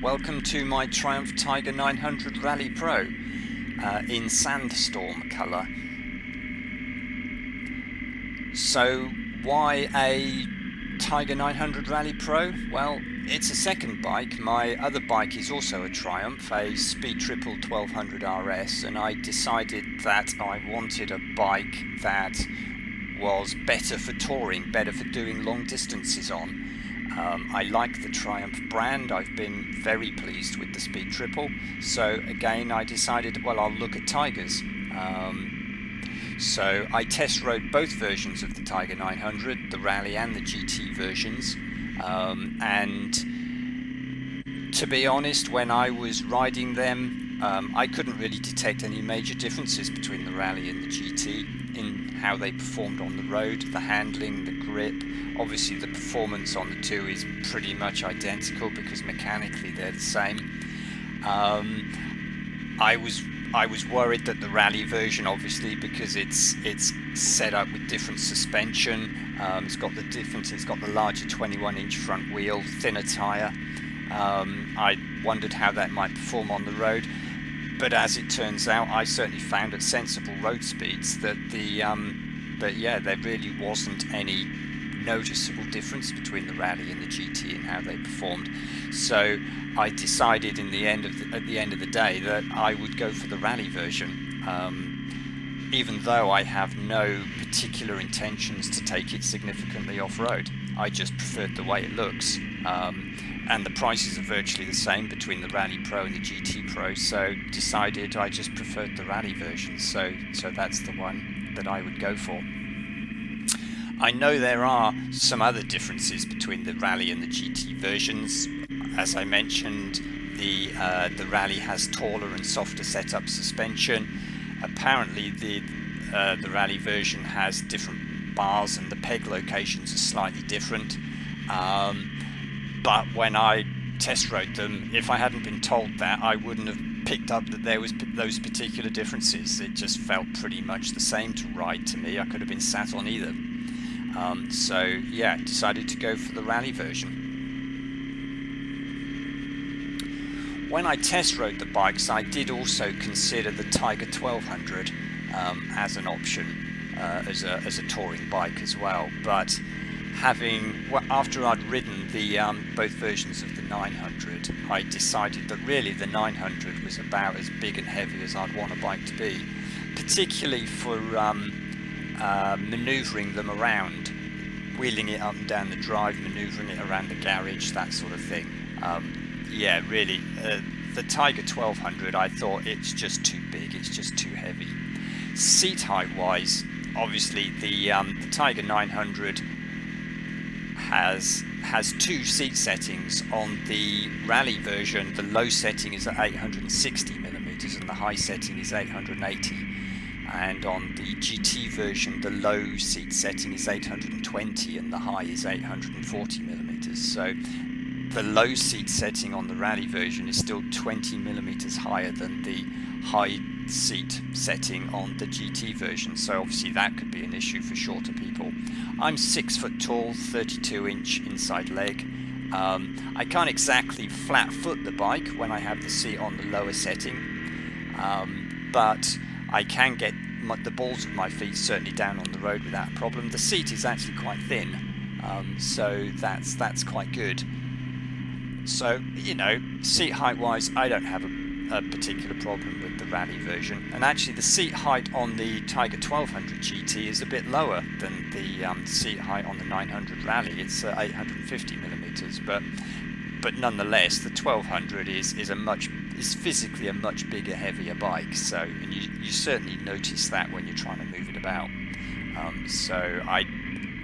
Welcome to my Triumph Tiger 900 Rally Pro in Sandstorm colour. So why a Tiger 900 Rally Pro? Well, it's a second bike. My other bike is also a Triumph, a Speed Triple 1200 RS, and I decided that I wanted a bike that was better for touring, better for doing long distances on. I like the Triumph brand. I've been very pleased with the Speed Triple, so again I decided, well, I'll look at Tigers. So I test rode both versions of the Tiger 900, the Rally and the GT versions, and to be honest, when I was riding them, I couldn't really detect any major differences between the Rally and the GT in how they performed on the road, the handling, the grip. Obviously the performance on the two is pretty much identical because mechanically they're the same. I was worried that the Rally version, obviously because it's set up with different suspension, it's got the larger 21-inch front wheel, thinner tyre. I wondered how that might perform on the road, but as it turns out, I certainly found at sensible road speeds that there really wasn't any noticeable difference between the Rally and the GT and how they performed. So I decided at the end of the day that I would go for the Rally version, even though I have no particular intentions to take it significantly off-road. I just preferred the way it looks, and the prices are virtually the same between the Rally Pro and the GT Pro, so decided I just preferred the Rally version, so that's the one that I would go for. I know there are some other differences between the Rally and the GT versions. As I mentioned, the Rally has taller and softer setup suspension. Apparently the Rally version has different bars and the peg locations are slightly different. But when I test rode them, if I hadn't been told that, I wouldn't have picked up that there was those particular differences. It just felt pretty much the same to ride to me. I could have been sat on either. So yeah, decided to go for the Rally version. When I test rode the bikes, I did also consider the Tiger 1200 as an option, as a touring bike as well. But after I'd ridden the both versions of the 900, I decided that really the 900 was about as big and heavy as I'd want a bike to be, particularly for manoeuvring them around, wheeling it up and down the drive, manoeuvring it around the garage, that sort of thing. Yeah, really, the Tiger 1200, I thought it's just too big, it's just too heavy. Seat height wise, obviously the Tiger 900 has two seat settings. On the Rally version, the low setting is at 860mm and the high setting is 880. And on the GT version, the low seat setting is 820 and the high is 840mm. So the low seat setting on the Rally version is still 20mm higher than the high seat setting on the GT version. So obviously that could be an issue for shorter people. I'm 6 foot tall, 32-inch inside leg. I can't exactly flat foot the bike when I have the seat on the lower setting, but I can get the balls of my feet certainly down on the road without a problem. The seat is actually quite thin, so that's quite good. So, you know, seat height wise, I don't have a particular problem with the Rally version. And actually the seat height on the Tiger 1200 GT is a bit lower than the seat height on the 900 Rally. It's 850mm, but nonetheless the 1200 is physically a much bigger, heavier bike. So, and you certainly notice that when you're trying to move it about. So I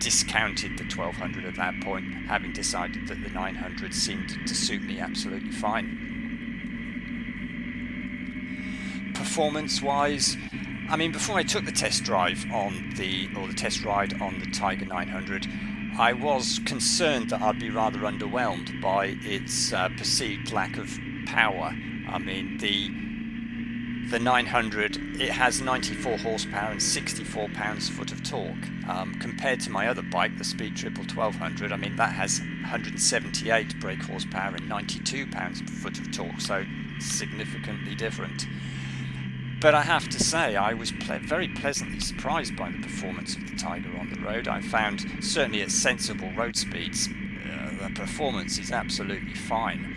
discounted the 1200 at that point, having decided that the 900 seemed to suit me absolutely fine. Performance wise, I mean, before I took the test drive the test ride on the Tiger 900, I was concerned that I'd be rather underwhelmed by its perceived lack of power. I mean, the 900, it has 94 horsepower and 64 pounds-foot of torque. Compared to my other bike, the Speed Triple 1200, I mean, that has 178 brake horsepower and 92 pounds-foot of torque, so significantly different. But I have to say, I was very pleasantly surprised by the performance of the Tiger on the road. I found, certainly at sensible road speeds, the performance is absolutely fine.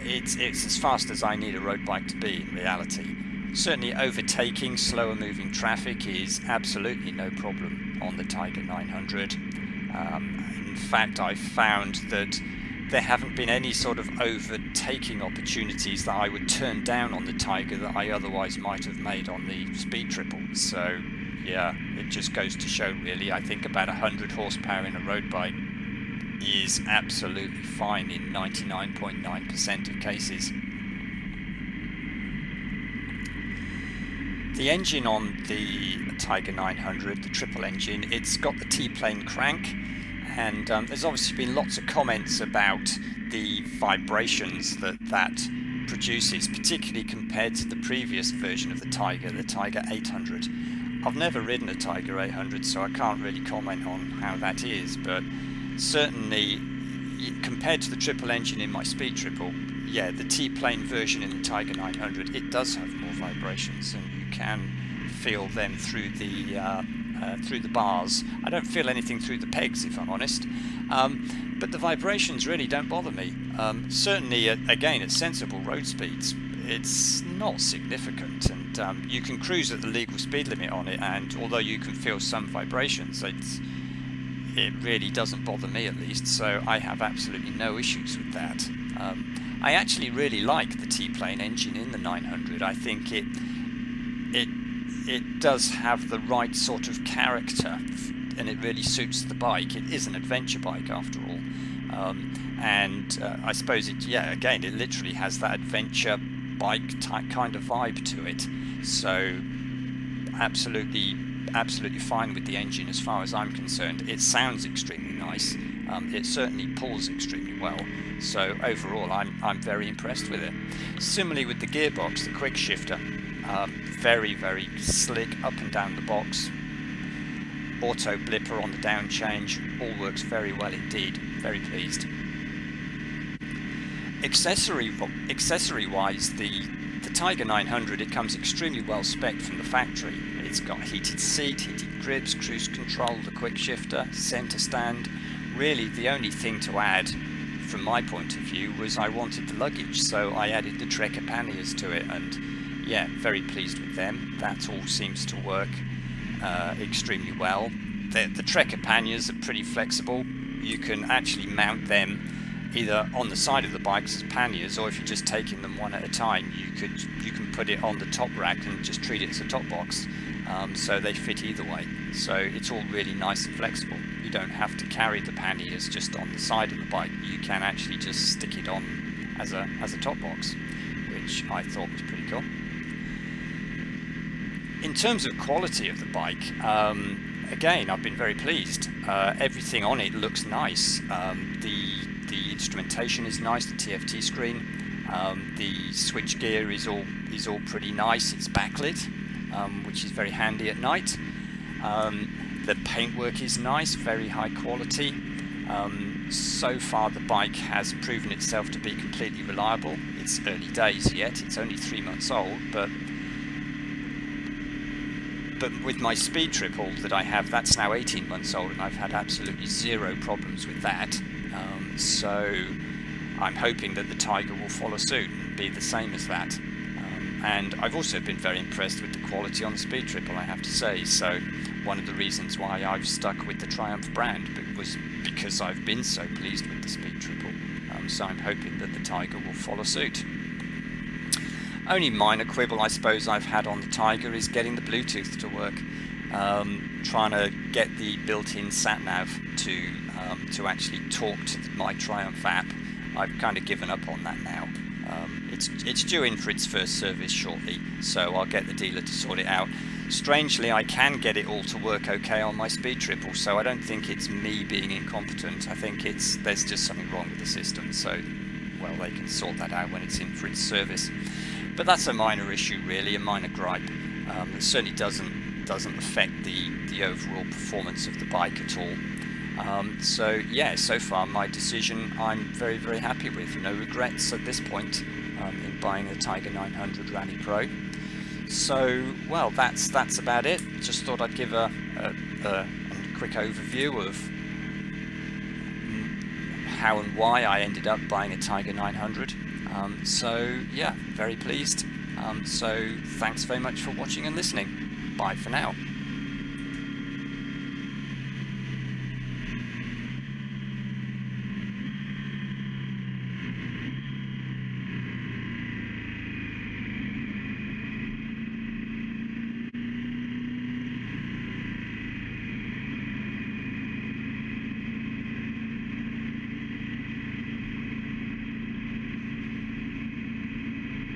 It's as fast as I need a road bike to be in reality. Certainly overtaking slower moving traffic is absolutely no problem on the Tiger 900. In fact, I've found that there haven't been any sort of overtaking opportunities that I would turn down on the Tiger that I otherwise might have made on the Speed Triple. So yeah, it just goes to show really, I think about 100 horsepower in a road bike is absolutely fine in 99.9% of cases. The engine on the Tiger 900, the triple engine, it's got the T-plane crank, and there's obviously been lots of comments about the vibrations that produces, particularly compared to the previous version of the Tiger 800. I've never ridden a Tiger 800, so I can't really comment on how that is, but certainly compared to the triple engine in my Speed Triple, yeah, the T-plane version in the Tiger 900, it does have more vibrations, and you can feel them through the bars. I don't feel anything through the pegs, if I'm honest, but the vibrations really don't bother me. Certainly, again, at sensible road speeds, it's not significant, and you can cruise at the legal speed limit on it, and although you can feel some vibrations, it really doesn't bother me, at least, so I have absolutely no issues with that. I actually really like the T-plane engine in the 900. I think it does have the right sort of character, and it really suits the bike. It is an adventure bike after all, and I suppose it literally has that adventure bike type kind of vibe to it. So absolutely fine with the engine as far as I'm concerned. It sounds extremely nice. It certainly pulls extremely well. So overall, I'm very impressed with it. Similarly with the gearbox, the quick shifter, very slick up and down the box. Auto blipper on the down change, all works very well indeed. Very pleased. Accessory wise, the Tiger 900, it comes extremely well spec'd from the factory. It's got a heated seat, heated grips, cruise control, the quick shifter, centre stand. Really the only thing to add from my point of view was I wanted the luggage, so I added the Trekker panniers to it, and yeah, very pleased with them. That all seems to work extremely well. The Trekker panniers are pretty flexible. You can actually mount them either on the side of the bikes as panniers, or if you're just taking them one at a time, you can put it on the top rack and just treat it as a top box. So they fit either way. So it's all really nice and flexible. You don't have to carry the panniers just on the side of the bike. You can actually just stick it on as a top box, which I thought was pretty cool. In terms of quality of the bike, again, I've been very pleased. Everything on it looks nice. The instrumentation is nice, the TFT screen. The switch gear is all pretty nice. It's backlit, which is very handy at night. The paintwork is nice, very high quality. So far the bike has proven itself to be completely reliable. It's early days yet, it's only 3 months old, but with my Speed Triple that I have, that's now 18 months old, and I've had absolutely zero problems with that. So I'm hoping that the Tiger will follow suit and be the same as that. And I've also been very impressed with the quality on the Speed Triple, I have to say. So one of the reasons why I've stuck with the Triumph brand was because I've been so pleased with the Speed Triple. So I'm hoping that the Tiger will follow suit. Only minor quibble I suppose I've had on the Tiger is getting the Bluetooth to work. Trying to get the built-in sat-nav to actually talk to my Triumph app. I've kind of given up on that now. It's due in for its first service shortly, so I'll get the dealer to sort it out. Strangely, I can get it all to work okay on my Speed Triple, so I don't think it's me being incompetent. I think there's just something wrong with the system, so well, they can sort that out when it's in for its service. but that's a minor issue, really, a minor gripe. It certainly doesn't affect the overall performance of the bike at all. So yeah, so far my decision I'm very, very happy with. No regrets at this point in buying the Tiger 900 Rally Pro. So well, that's about it. Just thought I'd give a quick overview of how and why I ended up buying a Tiger 900. So yeah, very pleased. So thanks very much for watching and listening. Bye for now.